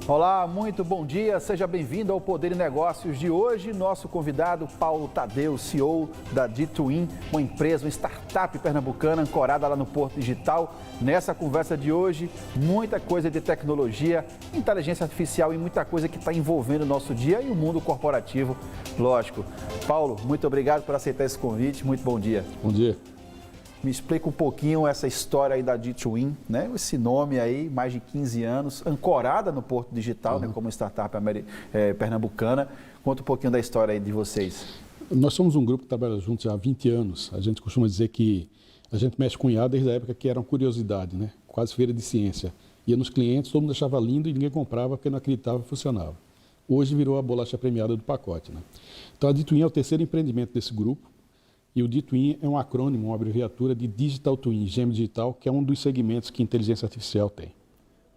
Olá, muito bom dia, seja bem-vindo ao Poder e Negócios de hoje. Nosso convidado, Paulo Tadeu, CEO da D2In, uma empresa, uma startup pernambucana ancorada lá no Porto Digital. Nessa conversa de hoje, muita coisa de tecnologia, inteligência artificial e muita coisa que está envolvendo o nosso dia e o mundo corporativo, lógico. Paulo, muito obrigado por aceitar esse convite, muito bom dia. Bom dia. Me explica um pouquinho essa história aí da D2In, né? Esse nome aí, mais de 15 anos, ancorada no Porto Digital, né? Como startup pernambucana. Conta um pouquinho da história aí de vocês. Nós somos um grupo que trabalha juntos há 20 anos. A gente costuma dizer que a gente mexe com IA desde a época que era uma curiosidade, né? Quase feira de ciência. Ia nos clientes, todo mundo achava lindo e ninguém comprava porque não acreditava que funcionava. Hoje virou a bolacha premiada do pacote, né? Então a D2In é o terceiro empreendimento desse grupo. E o D2In é um acrônimo, uma abreviatura de Digital Twin, gêmeo digital, que é um dos segmentos que a inteligência artificial tem.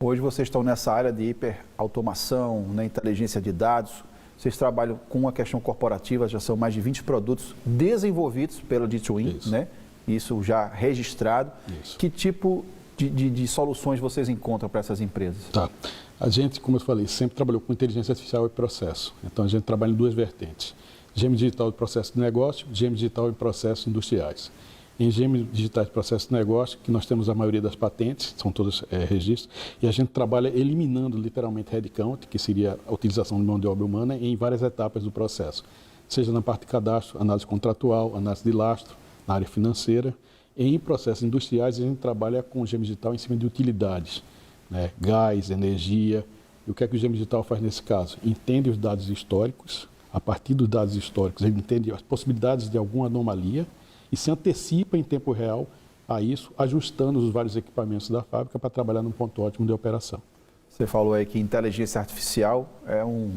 Hoje vocês estão nessa área de hiperautomação, né, inteligência de dados. Vocês trabalham com a questão corporativa, já são mais de 20 produtos desenvolvidos pelo D2In, né? Isso já registrado. Isso. Que tipo de soluções vocês encontram para essas empresas? Tá. A gente, como eu falei, sempre trabalhou com inteligência artificial e processo. Então a gente trabalha em duas vertentes. Gêmeo digital de processo de negócio, gêmeo digital de processos industriais. Em gêmeo digital de processo de negócio, que nós temos a maioria das patentes, são todos registros, e a gente trabalha eliminando literalmente headcount, que seria a utilização de mão de obra humana, em várias etapas do processo, seja na parte de cadastro, análise contratual, análise de lastro, na área financeira. Em processos industriais, a gente trabalha com gêmeo digital em cima de utilidades, né? Gás, energia. E o que é que o gêmeo digital faz nesse caso? Entende os dados históricos. A partir dos dados históricos, ele entende as possibilidades de alguma anomalia e se antecipa em tempo real a isso, ajustando os vários equipamentos da fábrica para trabalhar num ponto ótimo de operação. Você falou aí que inteligência artificial é um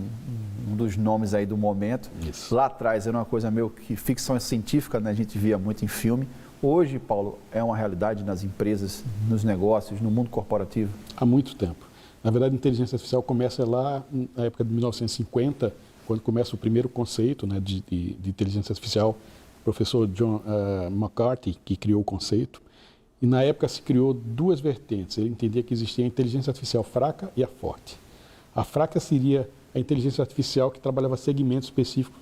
dos nomes aí do momento. Isso. Lá atrás era uma coisa meio que ficção científica, né? A gente via muito em filme. Hoje, Paulo, é uma realidade nas empresas, nos negócios, no mundo corporativo? Há muito tempo. Na verdade, a inteligência artificial começa lá na época de 1950, quando começa o primeiro conceito, né, de inteligência artificial, o professor John McCarthy, que criou o conceito. E na época se criou duas vertentes. Ele entendia que existia a inteligência artificial fraca e a forte. A fraca seria a inteligência artificial que trabalhava segmentos específicos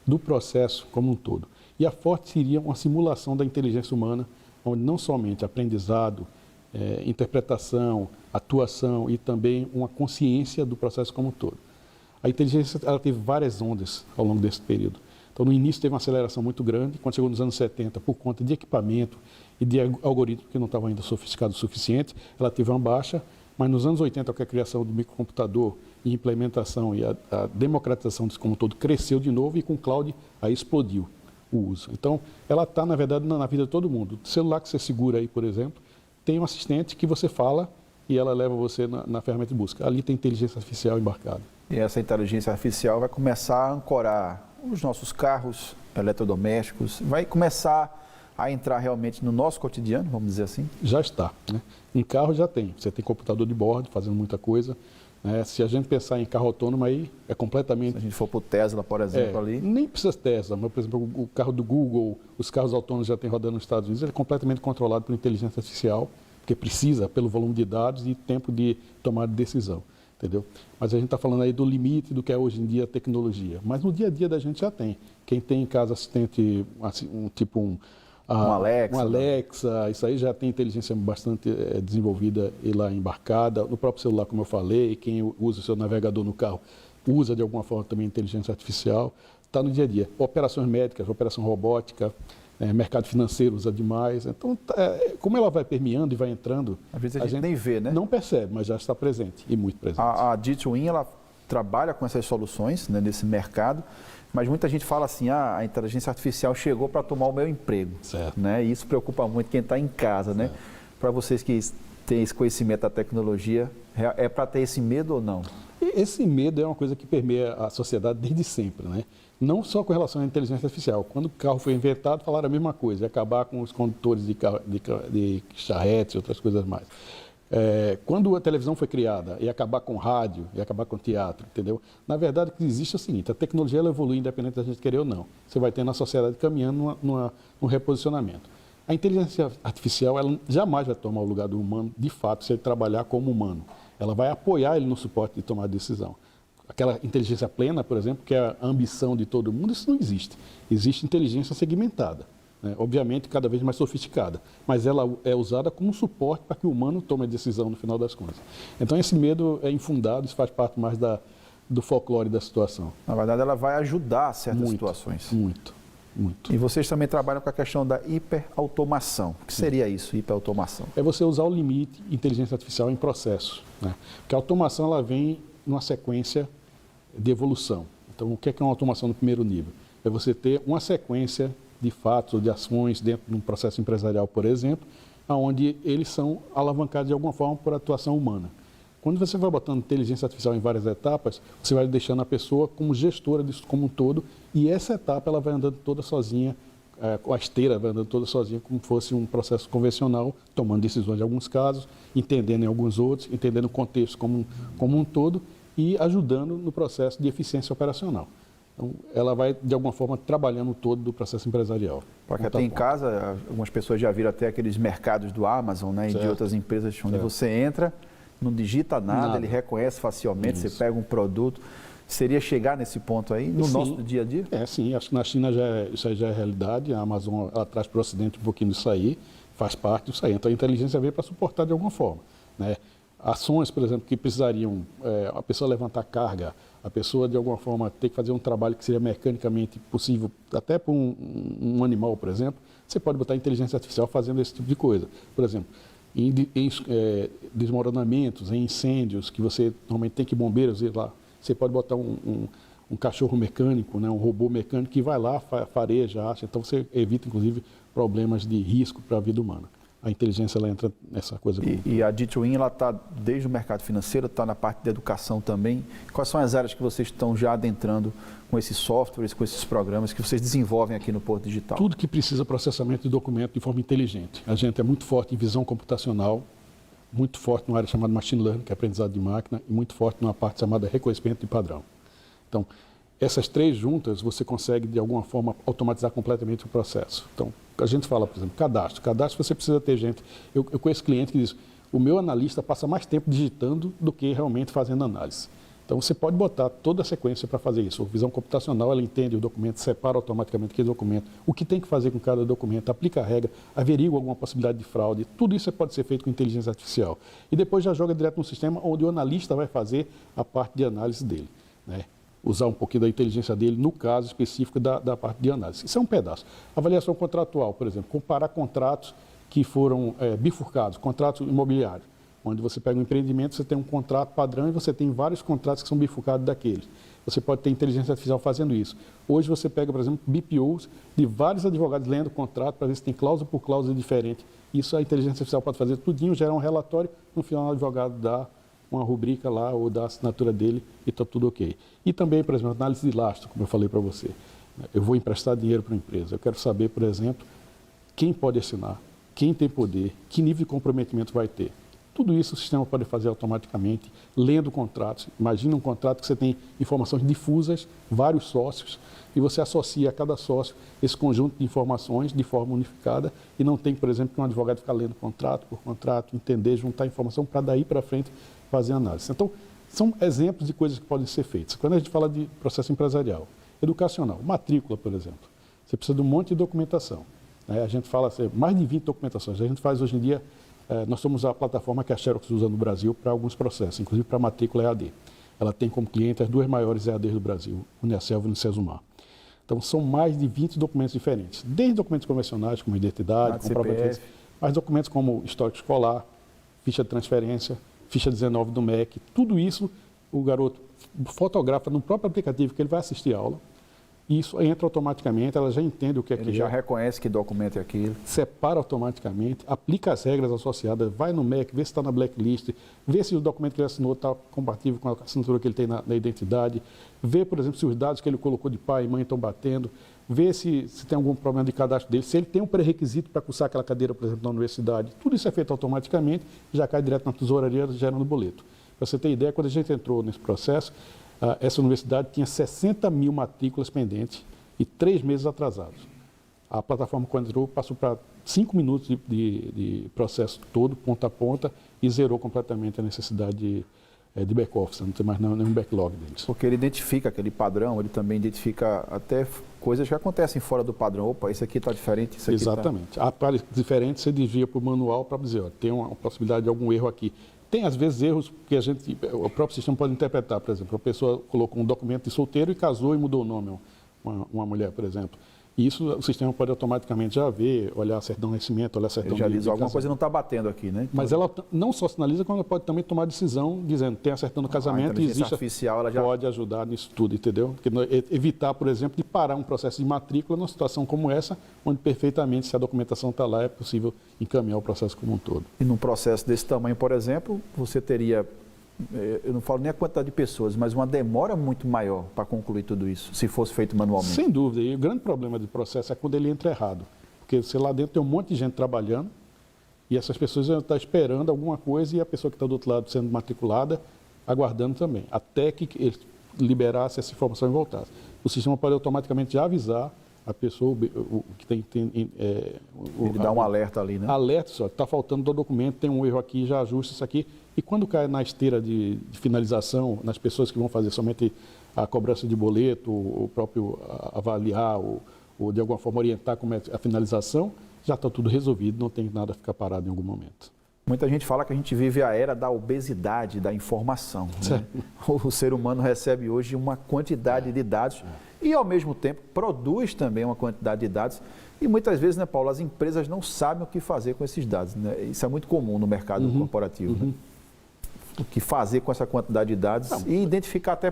do processo como um todo. E a forte seria uma simulação da inteligência humana, onde não somente aprendizado, interpretação, atuação e também uma consciência do processo como um todo. A inteligência ela teve várias ondas ao longo desse período. Então, no início teve uma aceleração muito grande, quando chegou nos anos 70, por conta de equipamento e de algoritmos que não estavam ainda sofisticados o suficiente, ela teve uma baixa, mas nos anos 80, com a criação do microcomputador e implementação e a democratização disso como um todo, cresceu de novo e com o cloud aí explodiu o uso. Então, ela está, na verdade, na vida de todo mundo. O celular que você segura aí, por exemplo, tem um assistente que você fala e ela leva você na ferramenta de busca. Ali tem inteligência artificial embarcada. E essa inteligência artificial vai começar a ancorar os nossos carros eletrodomésticos, vai começar a entrar realmente no nosso cotidiano, vamos dizer assim? Já está, né? Em carro já tem. Você tem computador de bordo fazendo muita coisa. Né? Se a gente pensar em carro autônomo, aí é completamente... Se a gente for para o Tesla, por exemplo, ali... Nem precisa Tesla, mas, por exemplo, o carro do Google, os carros autônomos já tem rodando nos Estados Unidos, ele é completamente controlado por inteligência artificial, porque precisa, pelo volume de dados e tempo de tomada de decisão. Entendeu? Mas a gente está falando aí do limite do que é hoje em dia a tecnologia. Mas no dia a dia da gente já tem. Quem tem em casa assistente, um Alexa, isso aí já tem inteligência bastante desenvolvida e lá embarcada. No próprio celular, como eu falei, quem usa o seu navegador no carro usa de alguma forma também inteligência artificial. Está no dia a dia. Operações médicas, operação robótica, mercado financeiro usa demais. Então, como ela vai permeando e vai entrando... Às vezes a gente nem vê, né? Não percebe, mas já está presente e muito presente. A D2In, ela trabalha com essas soluções, né, nesse mercado, mas muita gente fala assim, a inteligência artificial chegou para tomar o meu emprego. Certo. Né? E isso preocupa muito quem está em casa, né? Para vocês que têm esse conhecimento da tecnologia, é para ter esse medo ou não? Esse medo é uma coisa que permeia a sociedade desde sempre, né? Não só com relação à inteligência artificial. Quando o carro foi inventado, falaram a mesma coisa, acabar com os condutores de charretes e outras coisas mais. Quando a televisão foi criada, ia acabar com rádio, ia acabar com teatro, entendeu? Na verdade, o que existe é o seguinte, a tecnologia ela evolui independente da gente querer ou não. Você vai ter na sociedade caminhando num reposicionamento. A inteligência artificial ela jamais vai tomar o lugar do humano, de fato, se ele trabalhar como humano. Ela vai apoiar ele no suporte de tomar decisão. Aquela inteligência plena, por exemplo, que é a ambição de todo mundo, isso não existe. Existe inteligência segmentada, né? Obviamente cada vez mais sofisticada, mas ela é usada como suporte para que o humano tome a decisão no final das contas. Então esse medo é infundado, isso faz parte mais do folclore da situação. Na verdade, ela vai ajudar certas situações. Muito. E vocês também trabalham com a questão da hiperautomação. O que seria isso, hiperautomação? É você usar o limite de inteligência artificial em processos, né? Porque a automação ela vem numa sequência de evolução. Então, o que é uma automação no primeiro nível? É você ter uma sequência de fatos ou de ações dentro de um processo empresarial, por exemplo, onde eles são alavancados de alguma forma por atuação humana. Quando você vai botando inteligência artificial em várias etapas, você vai deixando a pessoa como gestora disso como um todo, e essa etapa ela vai andando toda sozinha, a esteira vai andando toda sozinha, como fosse um processo convencional, tomando decisões em alguns casos, entendendo em alguns outros, entendendo o contexto como um todo e ajudando no processo de eficiência operacional. Então, ela vai, de alguma forma, trabalhando o todo do processo empresarial. Para quem tem em casa, algumas pessoas já viram até aqueles mercados do Amazon, né, e de outras empresas, onde você entra, não digita nada, ele reconhece facilmente, você pega um produto. Seria chegar nesse ponto aí, no nosso dia a dia? Sim, acho que na China isso aí já é realidade, a Amazon ela traz para o Ocidente um pouquinho disso aí, faz parte disso aí. Então a inteligência veio para suportar de alguma forma, né? Ações, por exemplo, que precisariam a pessoa levantar carga, a pessoa de alguma forma ter que fazer um trabalho que seria mecanicamente possível, até para um animal, por exemplo, você pode botar inteligência artificial fazendo esse tipo de coisa. Por exemplo, em desmoronamentos, em incêndios, que você normalmente tem que bombeiros ir lá, você pode botar um cachorro mecânico, né, um robô mecânico que vai lá, fareja, acha, então você evita inclusive problemas de risco para a vida humana. A inteligência ela entra nessa coisa. E a D2In ela está desde o mercado financeiro, está na parte da educação também. Quais são as áreas que vocês estão já adentrando com esses softwares, com esses programas que vocês desenvolvem aqui no Porto Digital? Tudo que precisa processamento de documento de forma inteligente. A gente é muito forte em visão computacional, muito forte numa área chamada machine learning, que é aprendizado de máquina, e muito forte numa parte chamada reconhecimento de padrão. Então, essas três juntas, você consegue, de alguma forma, automatizar completamente o processo. Então, a gente fala, por exemplo, cadastro. Cadastro você precisa ter gente. Eu conheço cliente que diz, o meu analista passa mais tempo digitando do que realmente fazendo análise. Então, você pode botar toda a sequência para fazer isso. A visão computacional, ela entende o documento, separa automaticamente aquele documento, o que tem que fazer com cada documento, aplica a regra, averigua alguma possibilidade de fraude. Tudo isso pode ser feito com inteligência artificial. E depois já joga direto no sistema onde o analista vai fazer a parte de análise dele, né? Usar um pouquinho da inteligência dele no caso específico da parte de análise. Isso é um pedaço. Avaliação contratual, por exemplo, comparar contratos que foram bifurcados, contratos imobiliários, onde você pega um empreendimento, você tem um contrato padrão e você tem vários contratos que são bifurcados daqueles. Você pode ter inteligência artificial fazendo isso. Hoje você pega, por exemplo, BPOs de vários advogados lendo o contrato para ver se tem cláusula por cláusula diferente. Isso a inteligência artificial pode fazer tudinho, gerar um relatório, no final o advogado dá uma rubrica lá ou da assinatura dele e está tudo ok. E também, por exemplo, análise de lastro, como eu falei para você. Eu vou emprestar dinheiro para uma empresa. Eu quero saber, por exemplo, quem pode assinar, quem tem poder, que nível de comprometimento vai ter. Tudo isso o sistema pode fazer automaticamente, lendo contratos. Imagina um contrato que você tem informações difusas, vários sócios, e você associa a cada sócio esse conjunto de informações de forma unificada e não tem, por exemplo, que um advogado ficar lendo contrato por contrato, entender, juntar informação para daí para frente fazer análise. Então, são exemplos de coisas que podem ser feitas. Quando a gente fala de processo empresarial, educacional, matrícula, por exemplo, você precisa de um monte de documentação, né? A gente fala mais de 20 documentações. A gente faz hoje em dia, nós somos a plataforma que a Xerox usa no Brasil para alguns processos, inclusive para a matrícula EAD. Ela tem como cliente as duas maiores EADs do Brasil, Uniaselv e Unicesumar. Então, são mais de 20 documentos diferentes, desde documentos convencionais, como identidade, comprovante, mas documentos como histórico escolar, ficha de transferência, ficha 19 do MEC, tudo isso o garoto fotografa no próprio aplicativo que ele vai assistir a aula, e isso entra automaticamente, ela já entende o que é que ele já reconhece que documento é aquilo. Separa automaticamente, aplica as regras associadas, vai no MEC, vê se está na blacklist, vê se o documento que ele assinou está compatível com a assinatura que ele tem na identidade, vê, por exemplo, se os dados que ele colocou de pai e mãe estão batendo, vê se tem algum problema de cadastro dele, se ele tem um pré-requisito para cursar aquela cadeira, por exemplo, na universidade. Tudo isso é feito automaticamente, já cai direto na tesouraria, gerando boleto. Para você ter ideia, quando a gente entrou nesse processo, essa universidade tinha 60 mil matrículas pendentes e 3 meses atrasados. A plataforma, quando entrou, passou para 5 minutos de processo todo, ponta a ponta, e zerou completamente a necessidade de back-office, não tem mais nenhum backlog deles. Porque ele identifica aquele padrão, ele também identifica até coisas que acontecem fora do padrão. Opa, isso aqui está diferente, isso aqui Exatamente. Há pares diferentes, você desvia para o manual para dizer, ó, tem uma possibilidade de algum erro aqui. Tem, às vezes, erros que o próprio sistema pode interpretar. Por exemplo, a pessoa colocou um documento de solteiro e casou e mudou o nome, uma mulher, por exemplo. E isso o sistema pode automaticamente já ver, olhar certidão de nascimento, olhar certidão já de diz, alguma coisa não está batendo aqui, né? Então, mas ela não só sinaliza, como ela pode também tomar decisão dizendo, tem a certidão do casamento e existe artificial, ela já pode ajudar nisso tudo, entendeu? Porque evitar, por exemplo, de parar um processo de matrícula numa situação como essa, onde perfeitamente, se a documentação está lá, é possível encaminhar o processo como um todo. E num processo desse tamanho, por exemplo, você teria, eu não falo nem a quantidade de pessoas, mas uma demora muito maior para concluir tudo isso, se fosse feito manualmente. Sem dúvida. E o grande problema do processo é quando ele entra errado. Porque você lá dentro tem um monte de gente trabalhando e essas pessoas estão esperando alguma coisa e a pessoa que está do outro lado sendo matriculada, aguardando também, até que ele liberasse essa informação e voltasse. O sistema pode automaticamente já avisar a pessoa, o que tem ele dá um alerta ali, né? Alerta, só está faltando do documento, tem um erro aqui, já ajusta isso aqui. E quando cai na esteira de finalização, nas pessoas que vão fazer somente a cobrança de boleto, o próprio avaliar, ou de alguma forma orientar como é a finalização, já está tudo resolvido, não tem nada a ficar parado em algum momento. Muita gente fala que a gente vive a era da obesidade da informação, né? O ser humano recebe hoje uma quantidade de dados e, ao mesmo tempo, produz também uma quantidade de dados. E muitas vezes, né, Paulo, as empresas não sabem o que fazer com esses dados, né? Isso é muito comum no mercado corporativo. Né? O que fazer com essa quantidade de dados e identificar até,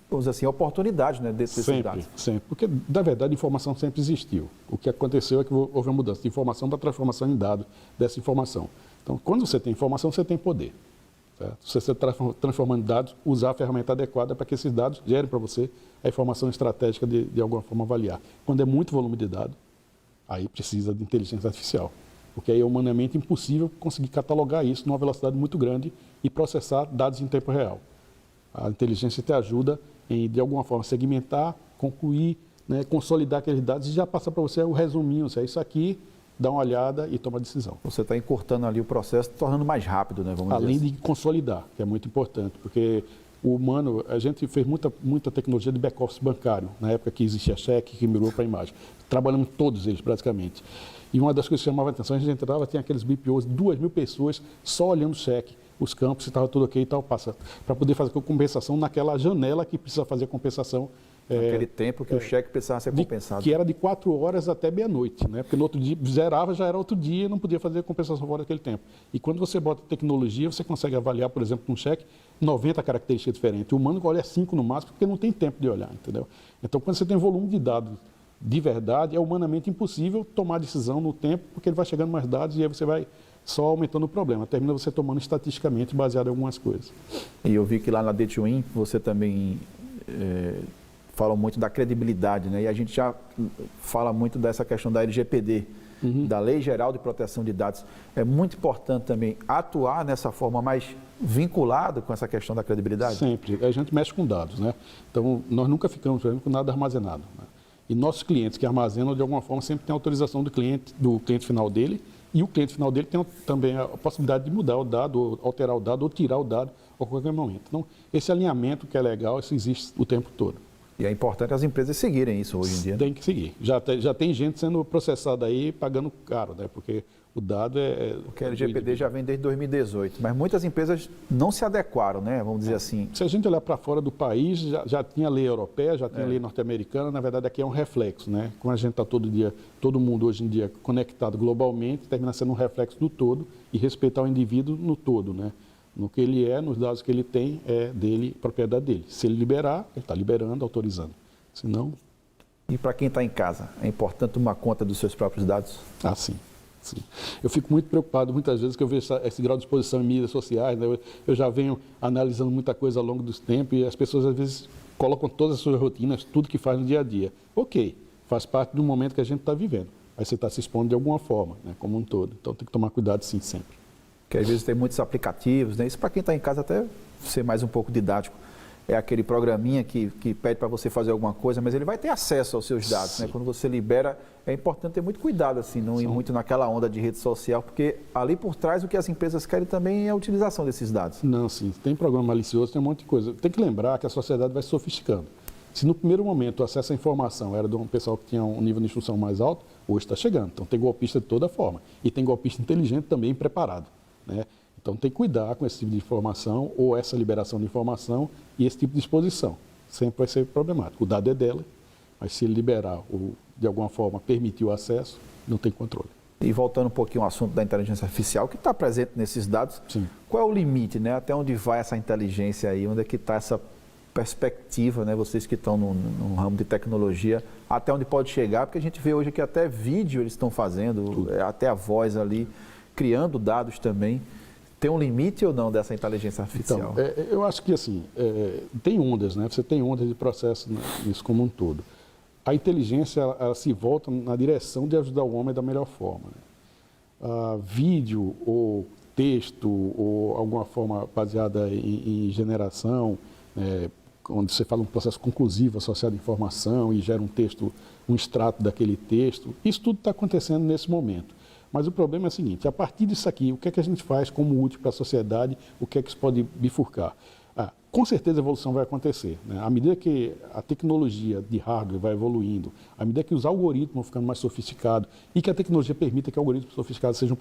vamos dizer assim, oportunidades, né, desses dados. Sempre. Porque, na verdade, a informação sempre existiu. O que aconteceu é que houve uma mudança de informação para transformação em dado dessa informação. Então, quando você tem informação, você tem poder. Certo? Se você está transformando em dados, usar a ferramenta adequada para que esses dados gerem para você a informação estratégica de alguma forma avaliar. Quando é muito volume de dados, aí precisa de inteligência artificial. Porque aí é humanamente impossível conseguir catalogar isso numa velocidade muito grande e processar dados em tempo real. A inteligência te ajuda em, de alguma forma, segmentar, concluir, né, consolidar aqueles dados e já passar para você o resuminho. Se é isso aqui, dá uma olhada e toma a decisão. Você está encurtando ali o processo, tornando mais rápido, né? Além de consolidar, que é muito importante, porque o humano, a gente fez muita tecnologia de back-office bancário, na época que existia cheque, que migrou para a imagem. Trabalhamos todos eles, praticamente. E uma das coisas que chamava a atenção, a gente entrava, tinha aqueles BPOs, 2.000 pessoas só olhando o cheque, os campos, se estava tudo ok e tal, passa, para poder fazer compensação naquela janela que precisa fazer compensação. Naquele tempo que o cheque precisava ser compensado. Que era de 4 horas até meia-noite, né? Porque no outro dia zerava, já era outro dia e não podia fazer compensação fora daquele tempo. E quando você bota tecnologia, você consegue avaliar, por exemplo, um cheque, 90 características diferentes. O humano olha 5 no máximo, porque não tem tempo de olhar, entendeu? Então, quando você tem volume de dados de verdade, é humanamente impossível tomar decisão no tempo, porque ele vai chegando mais dados e aí você vai só aumentando o problema. Termina você tomando estatisticamente baseado em algumas coisas. E eu vi que lá na D2In você também fala muito da credibilidade, né? E a gente já fala muito dessa questão da LGPD, da Lei Geral de Proteção de Dados. É muito importante também atuar nessa forma mais vinculado com essa questão da credibilidade? Sempre. A gente mexe com dados, né? Então, nós nunca ficamos, por exemplo, com nada armazenado, né? E nossos clientes que armazenam, de alguma forma, sempre têm autorização do cliente final dele, e o cliente final dele tem também a possibilidade de mudar o dado, ou alterar o dado, ou tirar o dado a qualquer momento. Então, esse alinhamento que é legal, isso existe o tempo todo. E é importante as empresas seguirem isso hoje em dia. Tem que seguir. Já tem gente sendo processada aí, pagando caro, né? Porque o dado Porque a LGPD já vem desde 2018, mas muitas empresas não se adequaram, né? Vamos dizer assim. Se a gente olhar para fora do país, já tinha lei europeia, já tinha lei norte-americana, na verdade aqui é um reflexo, né? Como a gente está todo mundo hoje em dia conectado globalmente, termina sendo um reflexo do todo e respeitar o indivíduo no todo, né? No que ele é, nos dados que ele tem, é dele, propriedade dele. Se ele liberar, ele está liberando, autorizando. Se não... E para quem está em casa, é importante tomar conta dos seus próprios dados? Ah, sim. Sim. Eu fico muito preocupado muitas vezes que eu vejo esse grau de exposição em mídias sociais, né? Eu já venho analisando muita coisa ao longo dos tempos e as pessoas às vezes colocam todas as suas rotinas, tudo que faz no dia a dia. Ok, faz parte do momento que a gente está vivendo, mas você está se expondo de alguma forma, né? Como um todo. Então tem que tomar cuidado sim, sempre. Porque às vezes tem muitos aplicativos, né? Isso para quem está em casa até ser mais um pouco didático. é aquele programinha que pede para você fazer alguma coisa, mas ele vai ter acesso aos seus dados, né? Quando você libera, é importante ter muito cuidado, assim, não ir muito naquela onda de rede social, porque ali por trás o que as empresas querem também é a utilização desses dados. Não, sim, tem programa malicioso, tem um monte de coisa. Tem que lembrar que a sociedade vai se sofisticando. Se no primeiro momento o acesso à informação era de um pessoal que tinha um nível de instrução mais alto, hoje está chegando. Então tem golpista de toda forma. E tem golpista inteligente também preparado, né? Então tem que cuidar com esse tipo de informação ou essa liberação de informação e esse tipo de exposição. Sempre vai ser problemático. O dado é dela, mas se ele liberar ou de alguma forma permitir o acesso, não tem controle. E voltando um pouquinho ao assunto da inteligência artificial, que está presente nesses dados, Sim. Qual é o limite, né? Até onde vai essa inteligência aí? Onde é que está essa perspectiva, né? Vocês que estão no ramo de tecnologia, até onde pode chegar? Porque a gente vê hoje que até vídeo eles estão fazendo, até a voz ali, criando dados também. Tem um limite ou não dessa inteligência artificial? Então, eu acho que assim, tem ondas, né? Você tem ondas de processo nisso como um todo. A inteligência, ela se volta na direção de ajudar o homem da melhor forma, né? Vídeo ou texto ou alguma forma baseada em geração, onde você fala um processo conclusivo associado à informação e gera um texto, um extrato daquele texto, isso tudo está acontecendo nesse momento. Mas o problema é o seguinte, a partir disso aqui, o que é que a gente faz como útil para a sociedade, o que é que isso pode bifurcar? Com certeza a evolução vai acontecer, né? À medida que a tecnologia de hardware vai evoluindo, à medida que os algoritmos vão ficando mais sofisticados e que a tecnologia permita que algoritmos sofisticados sejam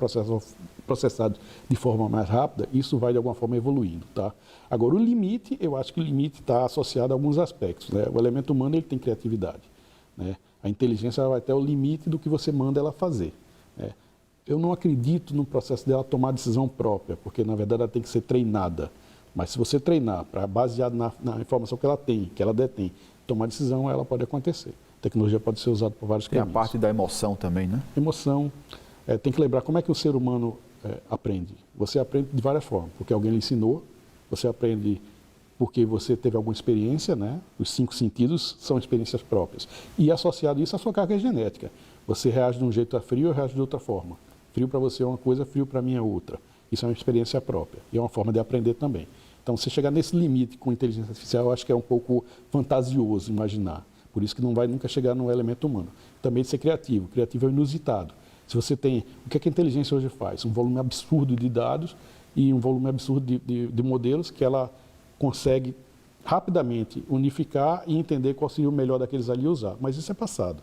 processados de forma mais rápida, isso vai de alguma forma evoluindo, tá? Agora, o limite, eu acho que o limite está associado a alguns aspectos, né? O elemento humano, ele tem criatividade, né? A inteligência vai até o limite do que você manda ela fazer, né? Eu não acredito no processo dela tomar decisão própria, porque na verdade ela tem que ser treinada. Mas se você treinar baseado na informação que ela tem, que ela detém, tomar decisão, ela pode acontecer. A tecnologia pode ser usada por vários caminhos. Tem a parte da emoção também, né? Emoção. Tem que lembrar como é que o ser humano aprende. Você aprende de várias formas, porque alguém lhe ensinou, você aprende porque você teve alguma experiência, né? Os 5 sentidos são experiências próprias. E associado isso à sua carga genética. Você reage de um jeito a frio, eu reajo de outra forma. Frio para você é uma coisa, frio para mim é outra. Isso é uma experiência própria e é uma forma de aprender também. Então, você chegar nesse limite com inteligência artificial, eu acho que é um pouco fantasioso imaginar. Por isso que não vai nunca chegar no elemento humano. Também de ser criativo. Criativo é inusitado. Se você tem... O que é que a inteligência hoje faz? Um volume absurdo de dados e um volume absurdo de modelos que ela consegue rapidamente unificar e entender qual seria o melhor daqueles ali e usar. Mas isso é passado,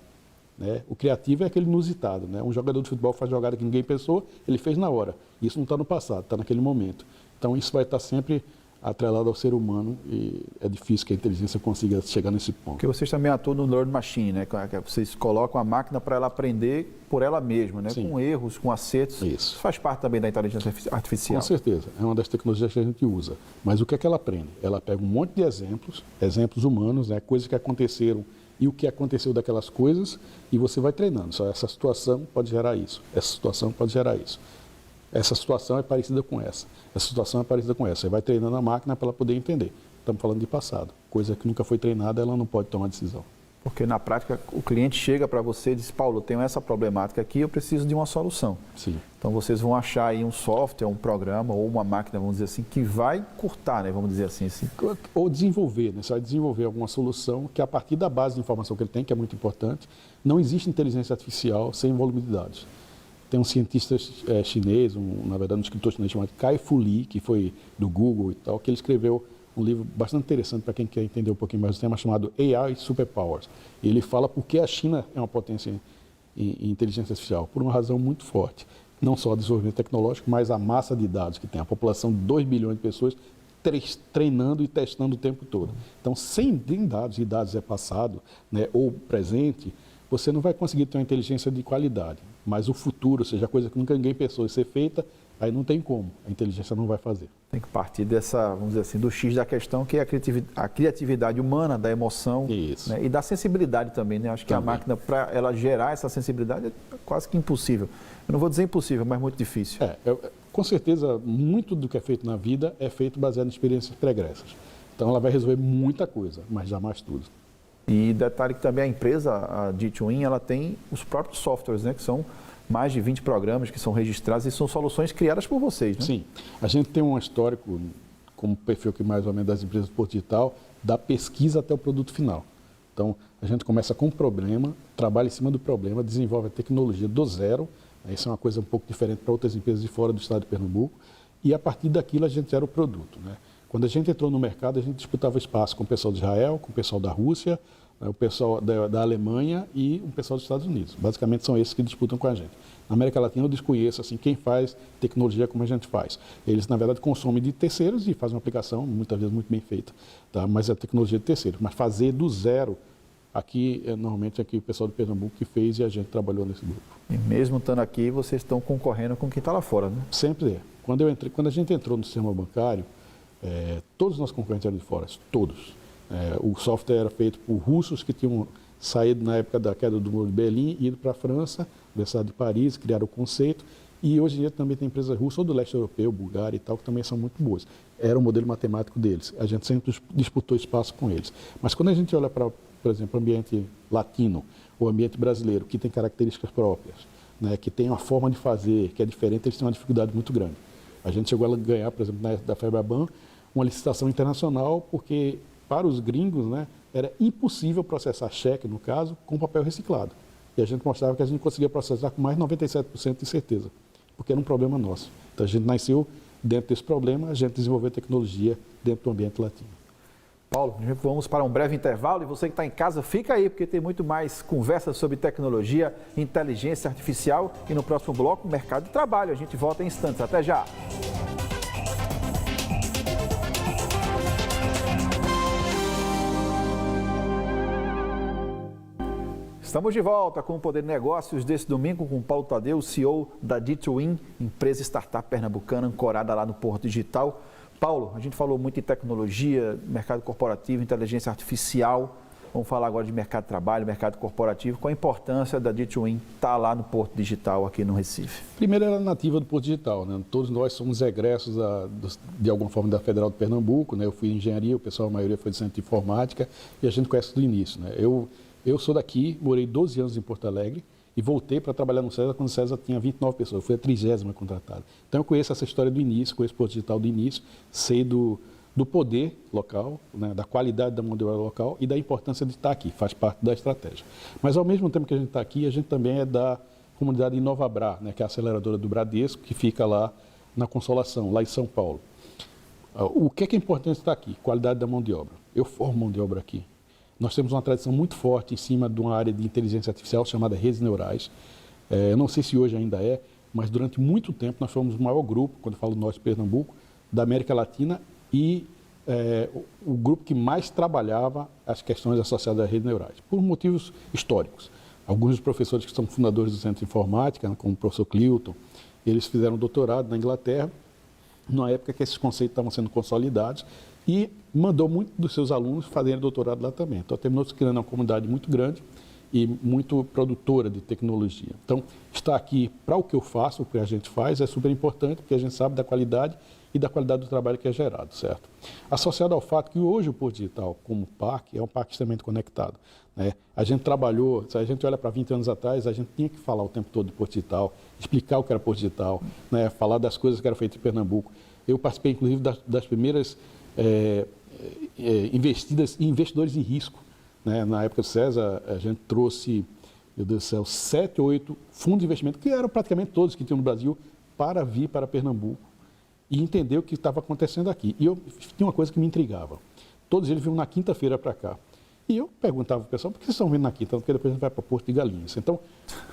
né? O criativo é aquele inusitado, né? Um jogador de futebol faz jogada que ninguém pensou, ele fez na hora. Isso não está no passado, está naquele momento. Então, isso vai estar sempre atrelado ao ser humano e é difícil que a inteligência consiga chegar nesse ponto. Porque vocês também atuam no Learn Machine, né? Vocês colocam a máquina para ela aprender por ela mesma, né? Sim. Com erros, com acertos. Isso faz parte também da inteligência artificial. Com certeza, é uma das tecnologias que a gente usa. Mas o que é que ela aprende? Ela pega um monte de exemplos humanos, né? Coisas que aconteceram e o que aconteceu daquelas coisas, e você vai treinando. Só essa situação pode gerar isso, essa situação pode gerar isso. Essa situação é parecida com essa situação é parecida com essa. Você vai treinando a máquina para ela poder entender. Estamos falando de passado. Coisa que nunca foi treinada, ela não pode tomar decisão. Porque na prática o cliente chega para você e diz, Paulo, eu tenho essa problemática aqui, eu preciso de uma solução. Sim. Então vocês vão achar aí um software, um programa ou uma máquina, vamos dizer assim, que vai curtar, né? Vamos dizer assim. Ou desenvolver, né? Você vai desenvolver alguma solução que a partir da base de informação que ele tem, que é muito importante, não existe inteligência artificial sem volume de dados. Tem um cientista chinês, na verdade um escritor chinês chamado Kai-Fu Lee, que foi do Google e tal, que ele escreveu um livro bastante interessante para quem quer entender um pouquinho mais do tema, chamado AI Superpowers. Ele fala por que a China é uma potência em inteligência artificial, por uma razão muito forte. Não só o desenvolvimento tecnológico, mas a massa de dados que tem. A população de 2 bilhões de pessoas treinando e testando o tempo todo. Então, sem dados, e dados é passado, né, ou presente, você não vai conseguir ter uma inteligência de qualidade. Mas o futuro, ou seja, a coisa que nunca ninguém pensou em ser feita, aí não tem como. A inteligência não vai fazer. Tem que partir dessa, vamos dizer assim, do X da questão, que é a criatividade humana, da emoção, né, e da sensibilidade também, né? Acho que a máquina, para ela gerar essa sensibilidade, é quase que impossível. Eu não vou dizer impossível, mas muito difícil. Com certeza, muito do que é feito na vida é feito baseado em experiências pregressas. Então, ela vai resolver muita coisa, mas jamais tudo. E detalhe que também a empresa, a D2In, ela tem os próprios softwares, né, que são mais de 20 programas que são registrados e são soluções criadas por vocês, né? Sim. A gente tem um histórico como perfil que mais ou menos das empresas do Porto Digital, da pesquisa até o produto final. Então, a gente começa com um problema, trabalha em cima do problema, desenvolve a tecnologia do zero, isso é uma coisa um pouco diferente para outras empresas de fora do estado de Pernambuco, e a partir daquilo a gente gera o produto, né? Quando a gente entrou no mercado, a gente disputava espaço com o pessoal de Israel, com o pessoal da Rússia, o pessoal da Alemanha e o pessoal dos Estados Unidos. Basicamente são esses que disputam com a gente. Na América Latina eu desconheço assim, quem faz tecnologia como a gente faz. Eles, na verdade, consomem de terceiros e fazem uma aplicação, muitas vezes, muito bem feita. Tá? Mas é tecnologia de terceiros. Mas fazer do zero, aqui, normalmente, aqui o pessoal do Pernambuco que fez e a gente trabalhou nesse grupo. E mesmo estando aqui, vocês estão concorrendo com quem está lá fora, né? Sempre é. Quando a gente entrou no sistema bancário, todos os nossos concorrentes eram de fora, todos. O software era feito por russos que tinham saído na época da queda do Muro de Berlim, ido para a França, Universidade de Paris, criaram o conceito, e hoje em dia também tem empresas russas, ou do leste europeu, Bulgária e tal, que também são muito boas. Era o modelo matemático deles, a gente sempre disputou espaço com eles. Mas quando a gente olha para, por exemplo, o ambiente latino, o ambiente brasileiro, que tem características próprias, né, que tem uma forma de fazer que é diferente, eles têm uma dificuldade muito grande. A gente chegou a ganhar, por exemplo, da Febraban, uma licitação internacional, porque para os gringos, né, era impossível processar cheque, no caso, com papel reciclado. E a gente mostrava que a gente conseguia processar com mais de 97% de certeza, porque era um problema nosso. Então a gente nasceu dentro desse problema, a gente desenvolveu tecnologia dentro do ambiente latino. Paulo, vamos para um breve intervalo e você que está em casa, fica aí, porque tem muito mais conversas sobre tecnologia, inteligência artificial e no próximo bloco, mercado de trabalho. A gente volta em instantes. Até já! Estamos de volta com o Poder Negócios desse domingo com o Paulo Tadeu, CEO da D2In, empresa startup pernambucana ancorada lá no Porto Digital. Paulo, a gente falou muito em tecnologia, mercado corporativo, inteligência artificial. Vamos falar agora de mercado de trabalho, mercado corporativo. Qual a importância da D2In estar lá no Porto Digital, aqui no Recife? Primeiro, ela é nativa do Porto Digital, né? Todos nós somos egressos, de alguma forma, da Federal de Pernambuco, né? Eu fui em engenharia, o pessoal, a maioria foi de centro de informática, e a gente conhece do início, né? Eu sou daqui, morei 12 anos em Porto Alegre e voltei para trabalhar no César quando o César tinha 29 pessoas, eu fui a 30ª contratada. Então eu conheço essa história do início, conheço o Porto Digital do início, sei do poder local, né, da qualidade da mão de obra local e da importância de estar aqui, faz parte da estratégia. Mas ao mesmo tempo que a gente está aqui, a gente também é da comunidade Inovabrá, né, que é a aceleradora do Bradesco, que fica lá na Consolação, lá em São Paulo. O que é importante estar aqui? Qualidade da mão de obra. Eu formo mão de obra aqui. Nós temos uma tradição muito forte em cima de uma área de inteligência artificial chamada redes neurais. Eu não sei se hoje ainda é, mas durante muito tempo nós fomos o maior grupo, quando eu falo nós, Pernambuco, da América Latina e o grupo que mais trabalhava as questões associadas às redes neurais, por motivos históricos. Alguns dos professores que são fundadores do Centro de Informática, como o professor Clilton, eles fizeram doutorado na Inglaterra, numa época que esses conceitos estavam sendo consolidados, e mandou muitos dos seus alunos fazerem doutorado lá também. Então, terminou se criando uma comunidade muito grande e muito produtora de tecnologia. Então, estar aqui para o que eu faço, o que a gente faz, é super importante, porque a gente sabe da qualidade e da qualidade do trabalho que é gerado, certo? Associado ao fato que hoje o Porto Digital, como parque, é um parque extremamente conectado, né? A gente trabalhou, se a gente olha para 20 anos atrás, a gente tinha que falar o tempo todo de Porto Digital, explicar o que era Porto Digital, né? Falar das coisas que eram feitas em Pernambuco. Eu participei, inclusive, das primeiras investidores em risco, né? Na época do César, a gente trouxe, meu Deus do céu, 7 ou 8 fundos de investimento, que eram praticamente todos que tinham no Brasil, para vir para Pernambuco e entender o que estava acontecendo aqui. E eu tinha uma coisa que me intrigava. Todos eles vinham na quinta-feira para cá. E eu perguntava para o pessoal, por que vocês estão vindo na quinta? Porque depois a gente vai para Porto de Galinhas. Então,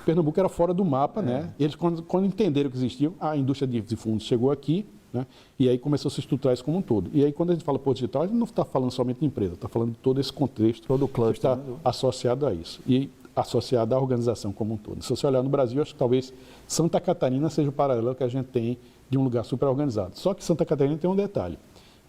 Pernambuco era fora do mapa, né? E eles, quando entenderam que existia, a indústria de fundos chegou aqui, né? E aí começou a se estruturar isso como um todo. E aí, quando a gente fala Porto Digital, a gente não está falando somente de empresa, está falando de todo esse contexto, todo o cluster que está associado a isso. E associado à organização como um todo. Se você olhar no Brasil, acho que talvez Santa Catarina seja o paralelo que a gente tem de um lugar super organizado. Só que Santa Catarina tem um detalhe.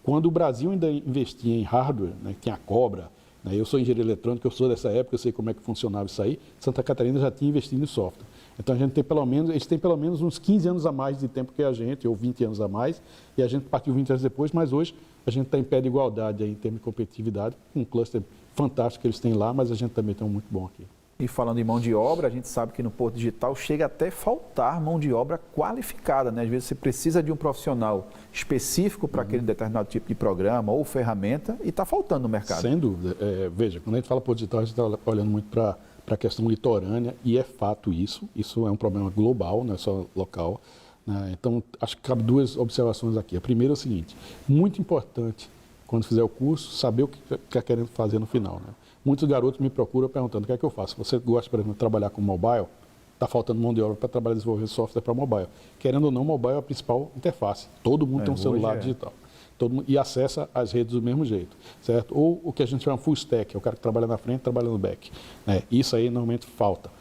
Quando o Brasil ainda investia em hardware, né, tinha a Cobra, né, eu sou engenheiro eletrônico, eu sou dessa época, eu sei como é que funcionava isso aí, Santa Catarina já tinha investido em software. Então a gente tem eles têm pelo menos uns 15 anos a mais de tempo que a gente, ou 20 anos a mais, e a gente partiu 20 anos depois, mas hoje a gente está em pé de igualdade aí, em termos de competitividade, com um cluster fantástico que eles têm lá, mas a gente também tem um muito bom aqui. E falando em mão de obra, a gente sabe que no Porto Digital chega até faltar mão de obra qualificada, né? Às vezes você precisa de um profissional específico para aquele determinado tipo de programa ou ferramenta e está faltando no mercado. Sem dúvida. Veja, quando a gente fala Porto Digital, a gente está olhando muito para a questão litorânea e é fato isso. Isso é um problema global, não é só local. Né? Então, acho que cabe duas observações aqui. A primeira é o seguinte, muito importante, quando fizer o curso, saber o que está querendo fazer no final. Né? Muitos garotos me procuram perguntando o que é que eu faço. Você gosta, por exemplo, de trabalhar com mobile? Está faltando mão de obra para trabalhar desenvolver software para mobile. Querendo ou não, mobile é a principal interface. Todo mundo tem um celular digital. Todo mundo, e acessa as redes do mesmo jeito, certo? Ou o que a gente chama full stack, é o cara que trabalha na frente e trabalha no back. Né? Isso aí normalmente falta.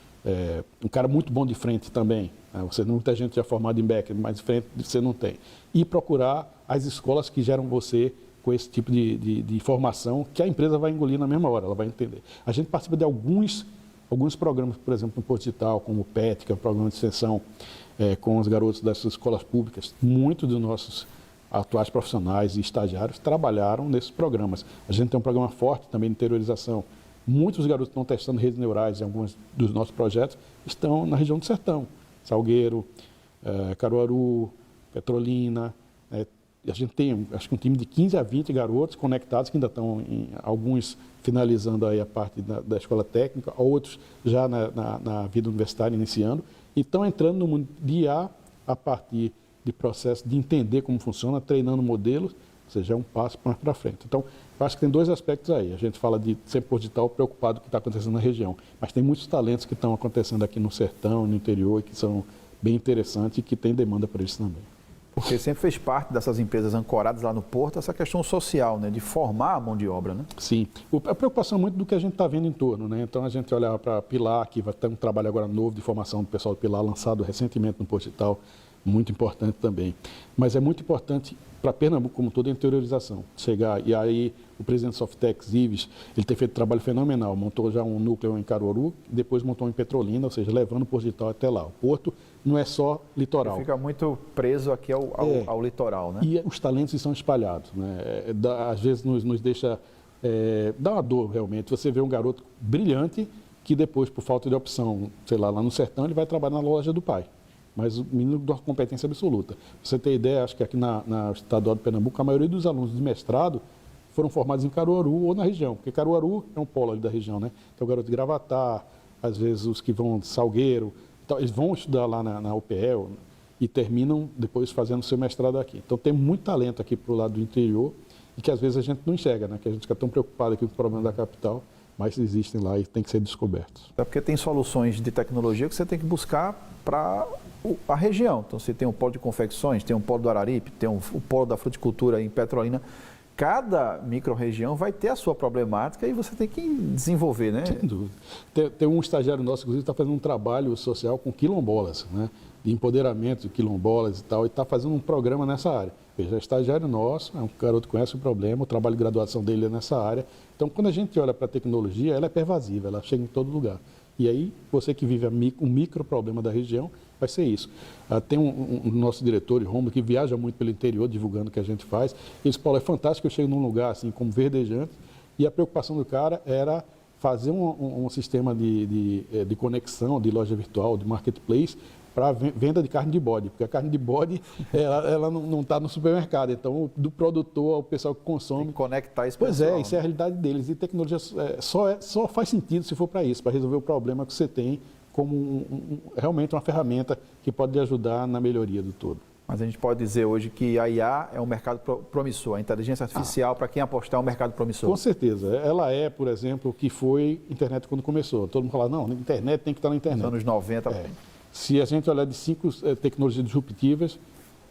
Um cara muito bom de frente também. Né? Muita gente já formada em back, mas de frente você não tem. E procurar as escolas que geram você com esse tipo de formação que a empresa vai engolir na mesma hora, ela vai entender. A gente participa de alguns programas, por exemplo, no Porto Digital, como o PET, que é o programa de extensão com os garotos das escolas públicas. Muitos dos nossos atuais profissionais e estagiários trabalharam nesses programas. A gente tem um programa forte também de interiorização. Muitos garotos estão testando redes neurais em alguns dos nossos projetos, estão na região do Sertão. Salgueiro, Caruaru, Petrolina. A gente tem, acho que um time de 15 a 20 garotos conectados, que ainda estão, alguns finalizando aí a parte da escola técnica, outros já na vida universitária iniciando, e estão entrando no mundo de IA a partir de processo de entender como funciona, treinando modelos, ou seja, é um passo mais para frente. Então, eu acho que tem dois aspectos aí. A gente fala de ser Porto Digital preocupado com o que está acontecendo na região, mas tem muitos talentos que estão acontecendo aqui no sertão, no interior, que são bem interessantes e que tem demanda para isso também. Porque sempre fez parte dessas empresas ancoradas lá no Porto essa questão social, né, de formar a mão de obra, né? Sim. A preocupação é muito do que a gente está vendo em torno, né? Então, a gente olha para Pilar, que vai ter um trabalho agora novo de formação do pessoal do Pilar, lançado recentemente no Porto Digital, muito importante também. Mas é muito importante para Pernambuco como todo a interiorização. Chegar, e aí o presidente da Softex, Ives, ele tem feito um trabalho fenomenal, montou já um núcleo em Caruaru, depois montou em Petrolina, ou seja, levando o Porto Digital até lá. O Porto não é só litoral. Ele fica muito preso aqui ao litoral, né? E os talentos estão espalhados, né? Às vezes nos deixa, dá uma dor realmente. Você vê um garoto brilhante que depois, por falta de opção, sei lá no sertão, ele vai trabalhar na loja do pai. Mas o menino de uma competência absoluta. Pra você ter ideia, acho que aqui na Estadual de Pernambuco, a maioria dos alunos de mestrado foram formados em Caruaru ou na região, porque Caruaru é um polo ali da região, né? Então, o garoto de Gravatá, às vezes os que vão de Salgueiro, então, eles vão estudar lá na UPL e terminam depois fazendo seu mestrado aqui. Então, tem muito talento aqui para o lado do interior e que às vezes a gente não enxerga, né? Que a gente fica tão preocupado aqui com o problema da capital, mas existem lá e tem que ser descobertos. É porque tem soluções de tecnologia que você tem que buscar para a região. Então, você tem um polo de confecções, tem um polo do Araripe, tem o polo da fruticultura em Petrolina. Cada micro-região vai ter a sua problemática e você tem que desenvolver, né? Sem dúvida. Tem um estagiário nosso, inclusive, que está fazendo um trabalho social com quilombolas, né? De empoderamento de quilombolas e tal, e está fazendo um programa nessa área. Veja, é estagiário nosso, é um garoto que conhece o problema, o trabalho de graduação dele é nessa área. Então, quando a gente olha para a tecnologia, ela é pervasiva, ela chega em todo lugar. E aí, você que vive um micro problema da região, vai ser isso. Tem um nosso diretor, Romulo, que viaja muito pelo interior, divulgando o que a gente faz. Ele disse, Paulo, é fantástico, eu chego num lugar assim, como verdejante, e a preocupação do cara era fazer um sistema de conexão, de loja virtual, de marketplace, para venda de carne de bode, porque a carne de bode ela não está no supermercado, então do produtor ao pessoal que consome. Tem que conectar esse pessoal. Pois é, isso é a né? realidade deles. E tecnologia só faz sentido se for para isso, para resolver o problema que você tem, como realmente uma ferramenta que pode lhe ajudar na melhoria do todo. Mas a gente pode dizer hoje que a IA é um mercado promissor, a inteligência artificial, para quem apostar, é um mercado promissor. Com certeza. Ela é, por exemplo, o que foi a internet quando começou. Todo mundo fala, não, a internet tem que estar na internet. Nos anos 90. Se a gente olhar de 5 tecnologias disruptivas,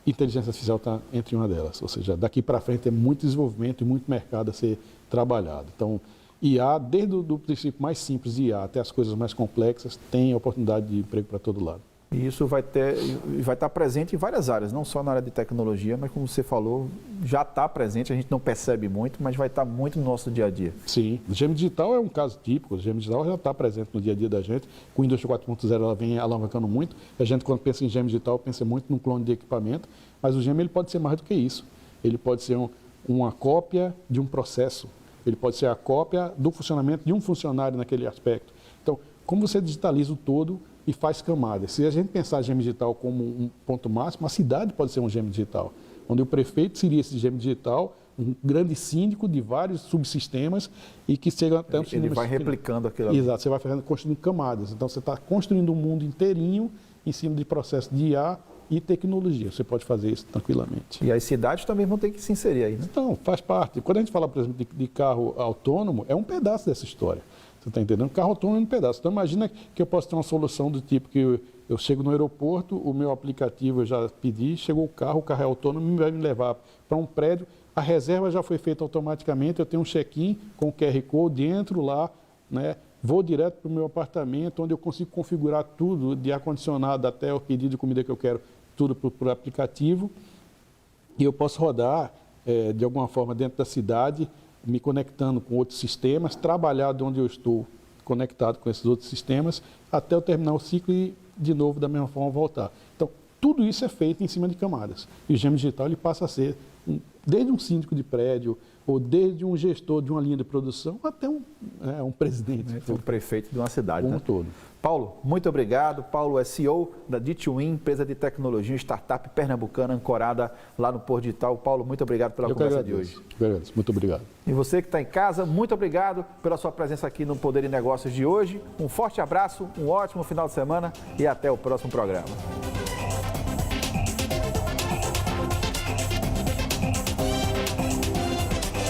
inteligência artificial está entre uma delas. Ou seja, daqui para frente é muito desenvolvimento e muito mercado a ser trabalhado. Então, IA, desde o princípio mais simples de IA até as coisas mais complexas, tem oportunidade de emprego para todo lado. E isso vai estar presente em várias áreas, não só na área de tecnologia, mas como você falou, já está presente, a gente não percebe muito, mas vai estar muito no nosso dia a dia. Sim, o Gêmeo Digital é um caso típico, o Gêmeo Digital já está presente no dia a dia da gente, com o Indústria 4.0 ela vem alavancando muito, a gente quando pensa em Gêmeo Digital pensa muito num clone de equipamento, mas o Gêmeo ele pode ser mais do que isso, ele pode ser uma cópia de um processo, ele pode ser a cópia do funcionamento de um funcionário naquele aspecto. Então, como você digitaliza o todo e faz camadas. Se a gente pensar gêmeo digital como um ponto máximo, a cidade pode ser um gêmeo digital, onde o prefeito seria esse gêmeo digital, um grande síndico de vários subsistemas e que chega até... Ele vai replicando aquilo ali. Exato, você vai construindo camadas. Então, você está construindo um mundo inteirinho em cima de processos de IA e tecnologia. Você pode fazer isso tranquilamente. E as cidades também vão ter que se inserir aí, né? Então, faz parte. Quando a gente fala, por exemplo, de carro autônomo, é um pedaço dessa história. Você está entendendo? Carro autônomo é um pedaço. Então, imagina que eu posso ter uma solução do tipo que eu chego no aeroporto, o meu aplicativo eu já pedi, chegou o carro é autônomo, vai me levar para um prédio, a reserva já foi feita automaticamente, eu tenho um check-in com o QR Code, entro lá, né? Vou direto para o meu apartamento, onde eu consigo configurar tudo, de ar-condicionado até o pedido de comida que eu quero, tudo por aplicativo. E eu posso rodar, de alguma forma, dentro da cidade, me conectando com outros sistemas, trabalhar de onde eu estou conectado com esses outros sistemas, até eu terminar o ciclo e, de novo, da mesma forma, voltar. Então, tudo isso é feito em cima de camadas. E o gêmeo digital ele passa a ser, desde um síndico de prédio, ou desde um gestor de uma linha de produção, até um presidente. Um prefeito de uma cidade. Como né? todo. Paulo, muito obrigado. Paulo é CEO da D2In, empresa de tecnologia, startup pernambucana, ancorada lá no Porto Digital. Paulo, muito obrigado pela conversa de hoje. Muito obrigado. E você que está em casa, muito obrigado pela sua presença aqui no Poder e Negócios de hoje. Um forte abraço, um ótimo final de semana e até o próximo programa.